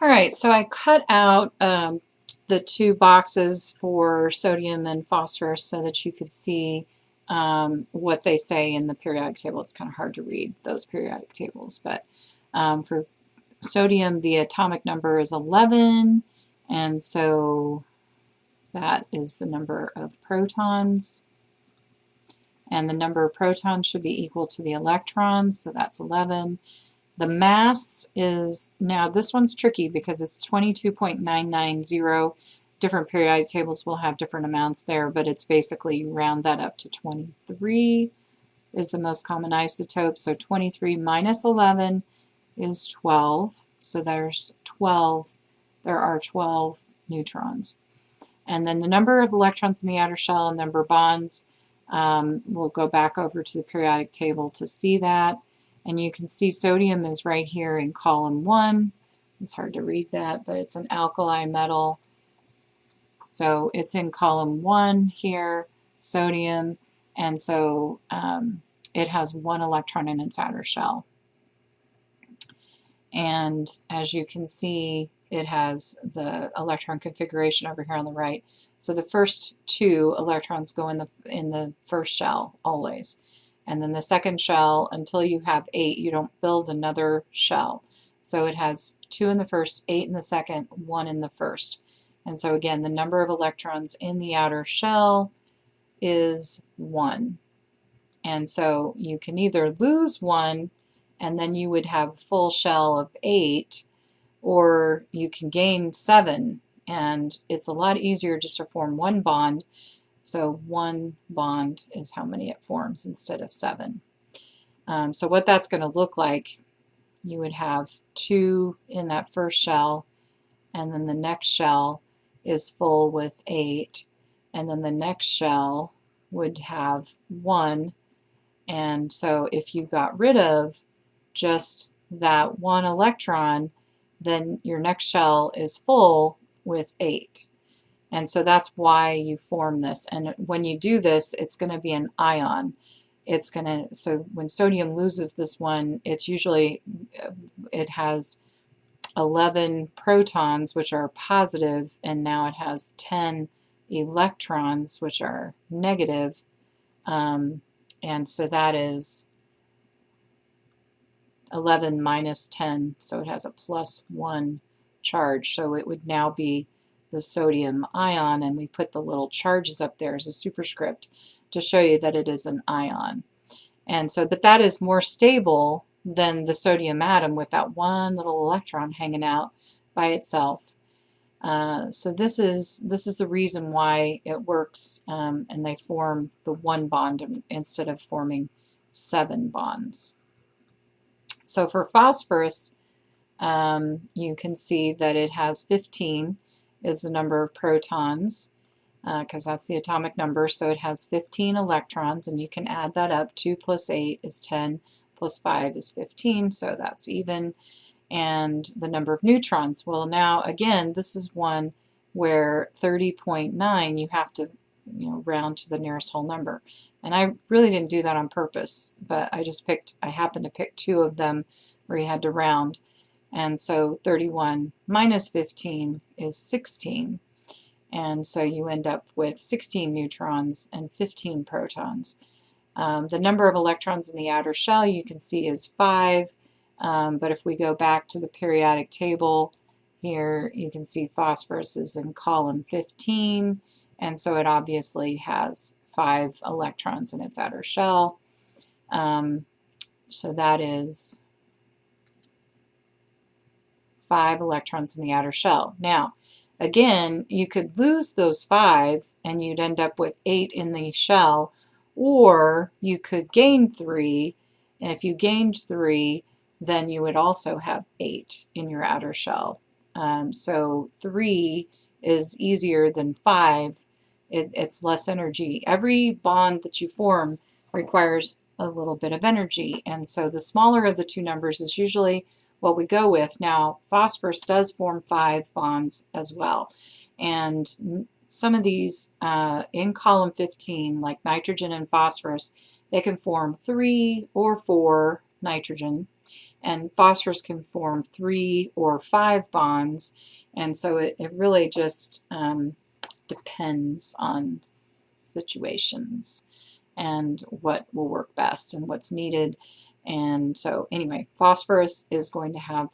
All right, so I cut out the two boxes for sodium and phosphorus so that you could see what they say in the periodic table. It's kind of hard to read those periodic tables, but for sodium, the atomic number is 11, and so that is the number of protons. And the number of protons should be equal to the electrons, so that's 11. The mass is, now this one's tricky because it's 22.990. Different periodic tables will have different amounts there, but it's basically you round that up to 23 is the most common isotope. So 23 minus 11 is 12. So there's 12. There are 12 neutrons. And then the number of electrons in the outer shell and number of bonds, we'll go back over to the periodic table to see that. And you can see sodium is right here in column 1. It's hard to read that, but it's an alkali metal. So it's in column 1 here, sodium, and so it has 1 electron in its outer shell. And as you can see, it has the electron configuration over here on the right. So the first 2 electrons go in the first shell always. And then the second shell, until you have 8, you don't build another shell. So it has 2 in the first, 8 in the second, 1 in the first. And so again, the number of electrons in the outer shell is 1. And so you can either lose 1, and then you would have a full shell of 8, or you can gain 7, and it's a lot easier just to form 1 bond. So 1 bond is how many it forms instead of 7. So what that's going to look like, you would have 2 in that first shell, and then the next shell is full with 8, and then the next shell would have 1. And so if you got rid of just that 1 electron, then your next shell is full with 8. And so that's why you form this. And when you do this, it's going to be an ion. It's going to, so when sodium loses this one, it's usually, it has 11 protons, which are positive, and now it has 10 electrons, which are negative. And so that is 11 minus 10, so it has a +1 charge. So it would now be the sodium ion, and we put the little charges up there as a superscript to show you that it is an ion. And so, but that is more stable than the sodium atom with that one little electron hanging out by itself. So this is the reason why it works, and they form the 1 bond instead of forming 7 bonds. So for phosphorus, you can see that it has 15 is the number of protons, because that's the atomic number. So it has 15 electrons, and you can add that up. 2 plus 8 is 10, plus 5 is 15, so that's even. And the number of neutrons, well, now again, this is one where 30.9 you have to round to the nearest whole number. And I really didn't do that on purpose, but I happened to pick 2 of them where you had to round. And so 31 minus 15 is 16. And so you end up with 16 neutrons and 15 protons. The number of electrons in the outer shell you can see is 5. But if we go back to the periodic table, here you can see phosphorus is in column 15. And so it obviously has 5 electrons in its outer shell. So that is 5 electrons in the outer shell. Now, again, you could lose those 5 and you'd end up with 8 in the shell, or you could gain 3, and if you gained 3, then you would also have 8 in your outer shell. So 3 is easier than 5. It's less energy. Every bond that you form requires a little bit of energy, and so the smaller of the 2 numbers is usually what we go with. Now, phosphorus does form 5 bonds as well, and some of these in column 15, like nitrogen and phosphorus, they can form 3 or 4 nitrogen, and phosphorus can form 3 or 5 bonds, and so it really just depends on situations and what will work best and what's needed. And so anyway, phosphorus is going to have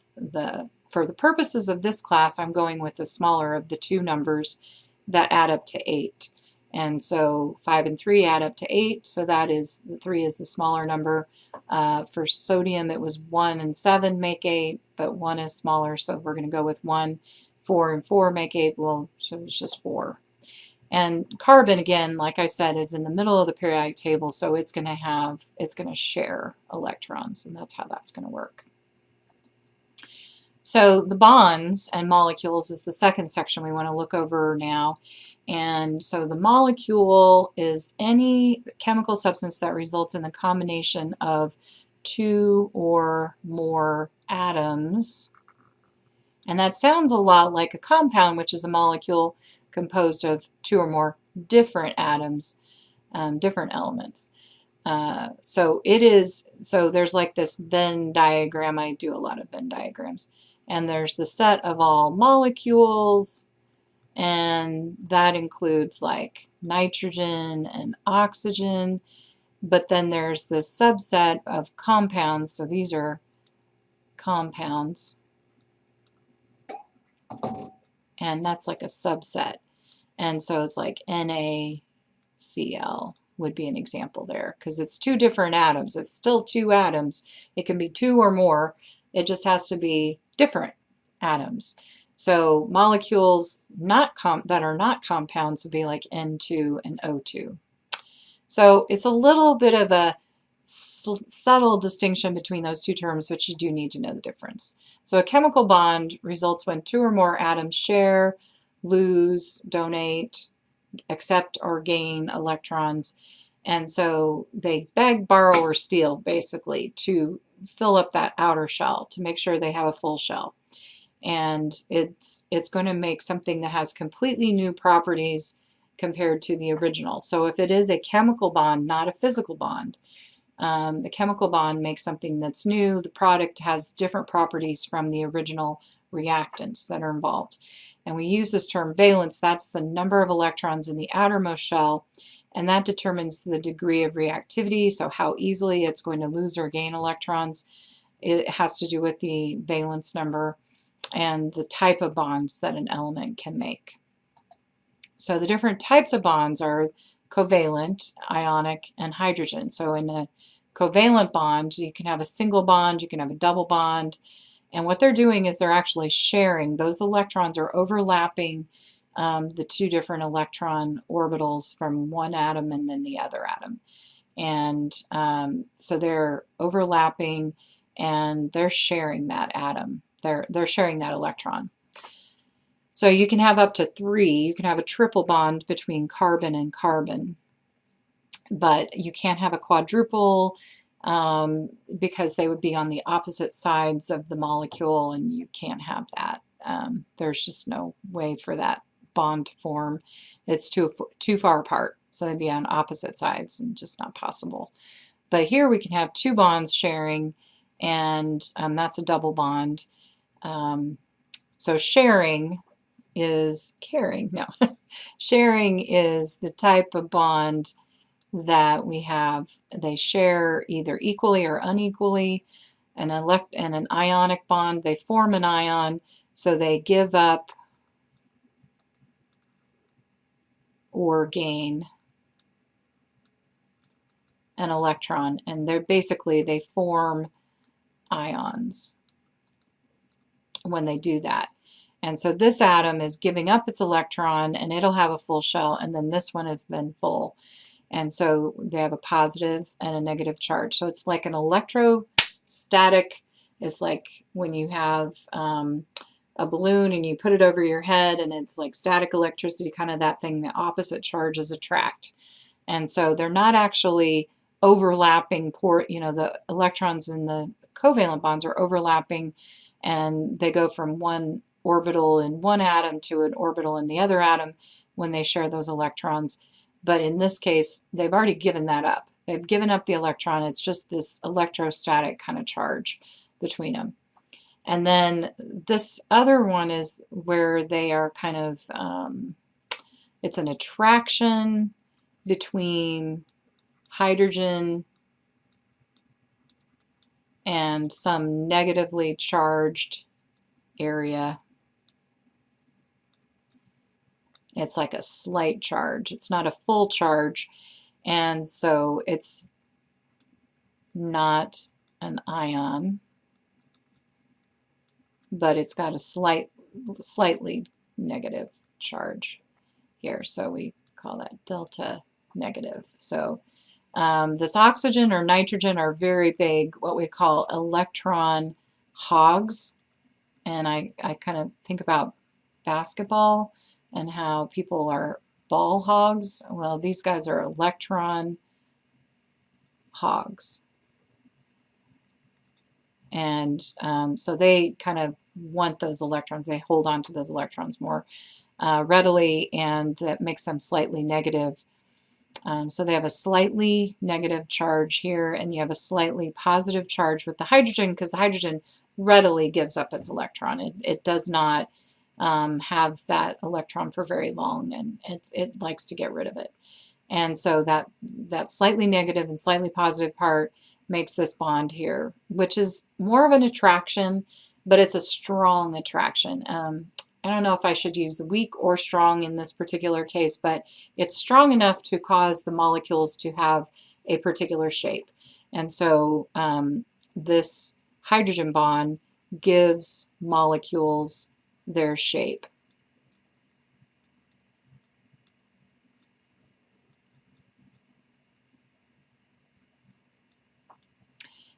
for the purposes of this class, I'm going with the smaller of the two numbers that add up to 8. And so 5 and 3 add up to 8, so that is, the 3 is the smaller number. For sodium, it was 1 and 7 make 8, but 1 is smaller, so we're going to go with 1. 4 and 4 make 8, well, so it's just 4. And carbon, again, like I said, is in the middle of the periodic table, so it's going to share electrons, and that's how that's going to work. So the bonds and molecules is the second section we want to look over now. And so the molecule is any chemical substance that results in the combination of 2 or more atoms. And that sounds a lot like a compound, which is a molecule composed of 2 or more different atoms, different elements. So there's like this Venn diagram. I do a lot of Venn diagrams. And there's the set of all molecules, and that includes like nitrogen and oxygen. But then there's the subset of compounds. So these are compounds. And that's like a subset. And so it's like NaCl would be an example there, because it's 2 different atoms. It's still 2 atoms. It can be 2 or more. It just has to be different atoms. So molecules that are not compounds would be like N2 and O2. So it's a little bit of a subtle distinction between those two terms, but you do need to know the difference. So a chemical bond results when 2 or more atoms share, lose, donate, accept, or gain electrons. And so they beg, borrow, or steal, basically, to fill up that outer shell to make sure they have a full shell. And it's going to make something that has completely new properties compared to the original. So if it is a chemical bond, not a physical bond, the chemical bond makes something that's new. The product has different properties from the original reactants that are involved. And we use this term valence. That's the number of electrons in the outermost shell, and that determines the degree of reactivity, so how easily it's going to lose or gain electrons. It has to do with the valence number and the type of bonds that an element can make. So the different types of bonds are covalent, ionic, and hydrogen. So in a covalent bond, you can have a single bond, you can have a double bond, and what they're doing is they're actually sharing. Those electrons are overlapping the 2 different electron orbitals from one atom and then the other atom. And so they're overlapping and they're sharing that atom. They're sharing that electron. So you can have up to 3. You can have a triple bond between carbon and carbon, but you can't have a quadruple because they would be on the opposite sides of the molecule, and you can't have that. There's just no way for that bond to form. It's too far apart, so they'd be on opposite sides and just not possible. But here we can have 2 bonds sharing, and that's a double bond. So sharing is caring. No, sharing is the type of bond that we have. They share either equally or unequally. And an ionic bond, they form an ion, so they give up or gain an electron, and they form ions when they do that. And so this atom is giving up its electron, and it'll have a full shell, and then this one is then full. And so they have a positive and a negative charge. So it's like an electrostatic. It's like when you have a balloon and you put it over your head, and it's like static electricity, kind of that thing, the opposite charges attract. And so they're not actually overlapping, the electrons in the covalent bonds are overlapping, and they go from one orbital in one atom to an orbital in the other atom when they share those electrons. But in this case, they've already given that up. They've given up the electron. It's just this electrostatic kind of charge between them. And then this other one is where they are kind of, it's an attraction between hydrogen and some negatively charged area. It's like a slight charge. It's not a full charge, and so it's not an ion, but it's got a slightly negative charge here, so we call that delta negative. So this oxygen or nitrogen are very big, what we call electron hogs. And I kind of think about basketball and how people are ball hogs. Well, these guys are electron hogs. And so they kind of want those electrons. They hold on to those electrons more readily, and that makes them slightly negative. So they have a slightly negative charge here, and you have a slightly positive charge with the hydrogen, because the hydrogen readily gives up its electron. It does not have that electron for very long, and it likes to get rid of it. And so that slightly negative and slightly positive part makes this bond here, which is more of an attraction, but it's a strong attraction. I don't know if I should use weak or strong in this particular case, but it's strong enough to cause the molecules to have a particular shape. And so this hydrogen bond gives molecules their shape.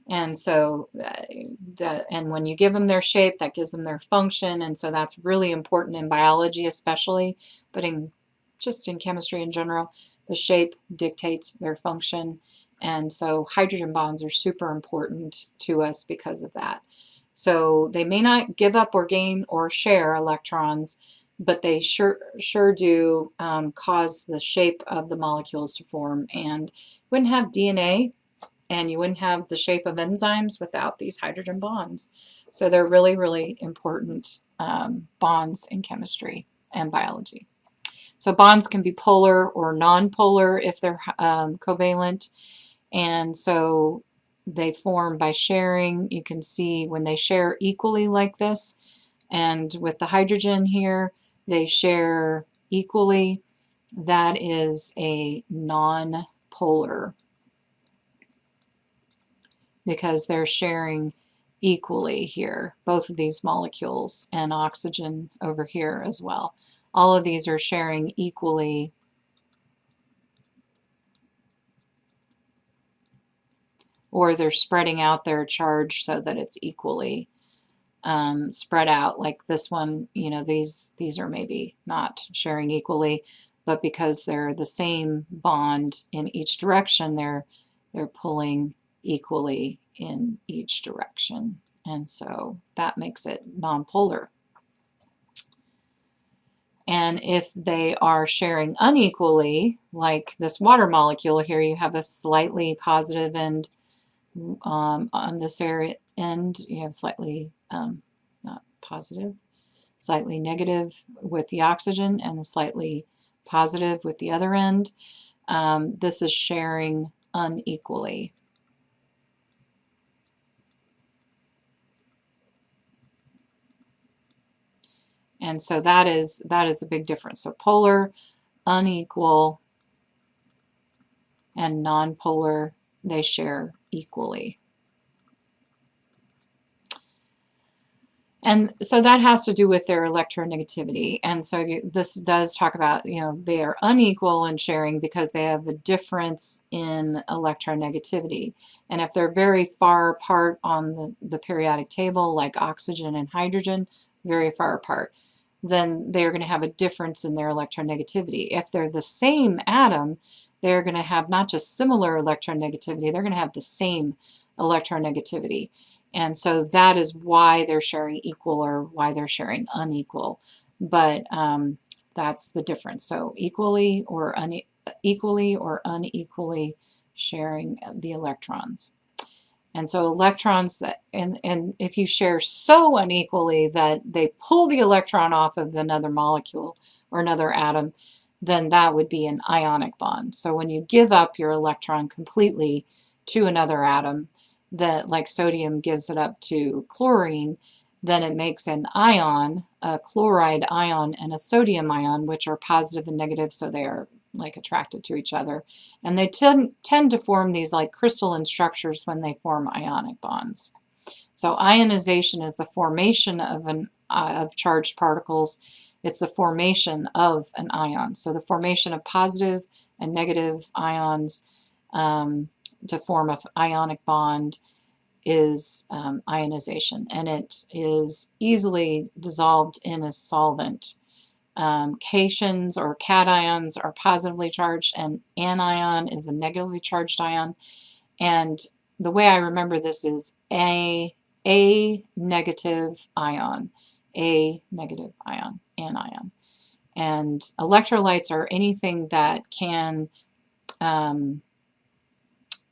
And so and when you give them their shape, that gives them their function, and so that's really important in biology especially, but just in chemistry in general, the shape dictates their function. And so hydrogen bonds are super important to us because of that. So they may not give up or gain or share electrons, but they sure do cause the shape of the molecules to form. And wouldn't have DNA, and you wouldn't have the shape of enzymes without these hydrogen bonds. So they're really, really important bonds in chemistry and biology. So bonds can be polar or non-polar if they're covalent. And so they form by sharing. You can see when they share equally like this. And with the hydrogen here, they share equally. That is a non-polar, because they're sharing equally here, both of these molecules, and oxygen over here as well. All of these are sharing equally, or they're spreading out their charge so that it's equally spread out. Like this one, you know, these are maybe not sharing equally, but because they're the same bond in each direction, they're pulling equally in each direction, and so that makes it nonpolar. And if they are sharing unequally, like this water molecule here, you have a slightly positive end on this area end, you have slightly not positive, slightly negative with the oxygen, and the slightly positive with the other end. This is sharing unequally. And so that is the big difference. So polar, unequal, and nonpolar, they share equally. And so that has to do with their electronegativity. And so this does talk about, you know, they are unequal in sharing because they have a difference in electronegativity. And if they're very far apart on the periodic table, like oxygen and hydrogen, very far apart, then they're going to have a difference in their electronegativity. If they're the same atom, they're going to have not just similar electronegativity, they're going to have the same electronegativity. And so that is why they're sharing equal or why they're sharing unequal. But that's the difference. So equally or unequally sharing the electrons. And so electrons, and if you share so unequally that they pull the electron off of another molecule or another atom, then that would be an ionic bond. So when you give up your electron completely to another atom, that like sodium gives it up to chlorine, then it makes an ion, a chloride ion and a sodium ion, which are positive and negative, so they are like attracted to each other. And they tend to form these like crystalline structures when they form ionic bonds. So ionization is the formation of charged particles. It's the formation of an ion. So the formation of positive and negative ions to form an ionic bond is ionization, and it is easily dissolved in a solvent. Cations or cations are positively charged, and anion is a negatively charged ion. And the way I remember this is a negative ion, anion. And electrolytes are anything that can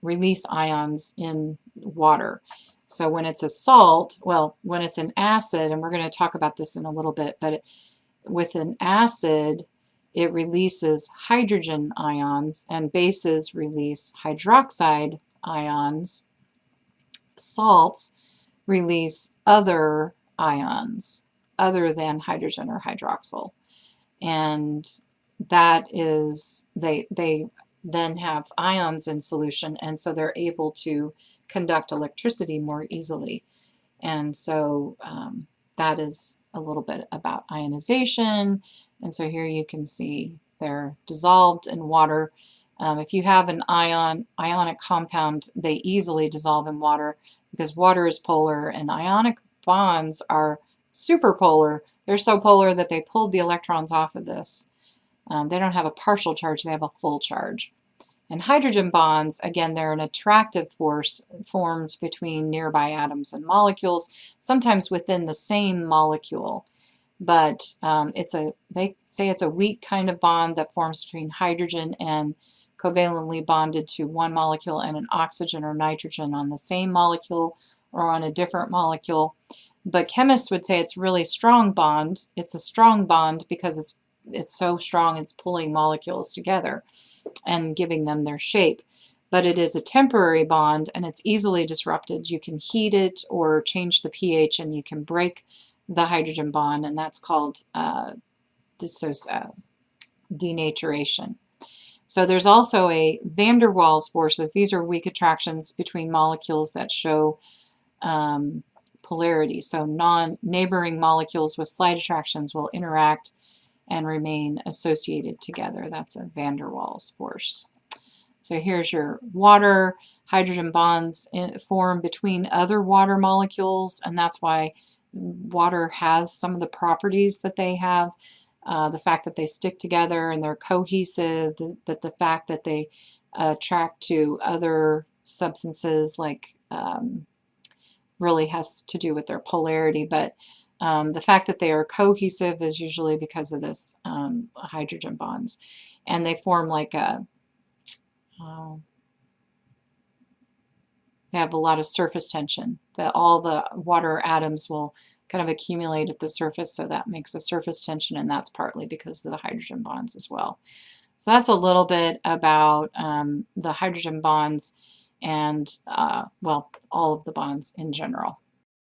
release ions in water. So when it's a salt, well, when it's an acid, and we're going to talk about this in a little bit, but with an acid, it releases hydrogen ions, and bases release hydroxide ions. Salts release other ions other than hydrogen or hydroxyl. And that is, they then have ions in solution, and so they're able to conduct electricity more easily. And so that is a little bit about ionization. And so here you can see they're dissolved in water. If you have an ionic compound, they easily dissolve in water because water is polar, and ionic bonds are superpolar. They're so polar that they pulled the electrons off of this. They don't have a partial charge, they have a full charge. And hydrogen bonds, again, they're an attractive force formed between nearby atoms and molecules, sometimes within the same molecule. But they say it's a weak kind of bond that forms between hydrogen and covalently bonded to one molecule and an oxygen or nitrogen on the same molecule or on a different molecule. But chemists would say it's a really strong bond. It's a strong bond because it's so strong it's pulling molecules together and giving them their shape. But it is a temporary bond, and it's easily disrupted. You can heat it or change the pH, and you can break the hydrogen bond, and that's called denaturation. So there's also a van der Waals forces. These are weak attractions between molecules that show polarity. So neighboring molecules with slight attractions will interact and remain associated together. That's a van der Waals force. So here's your water. Hydrogen bonds form between other water molecules, and that's why water has some of the properties that they have. The fact that they stick together and they're cohesive, the fact that they attract to other substances like really has to do with their polarity, but the fact that they are cohesive is usually because of this hydrogen bonds. And they form like a, they have a lot of surface tension, that all the water atoms will kind of accumulate at the surface, so that makes a surface tension, and that's partly because of the hydrogen bonds as well. So that's a little bit about the hydrogen bonds and, well, all of the bonds in general.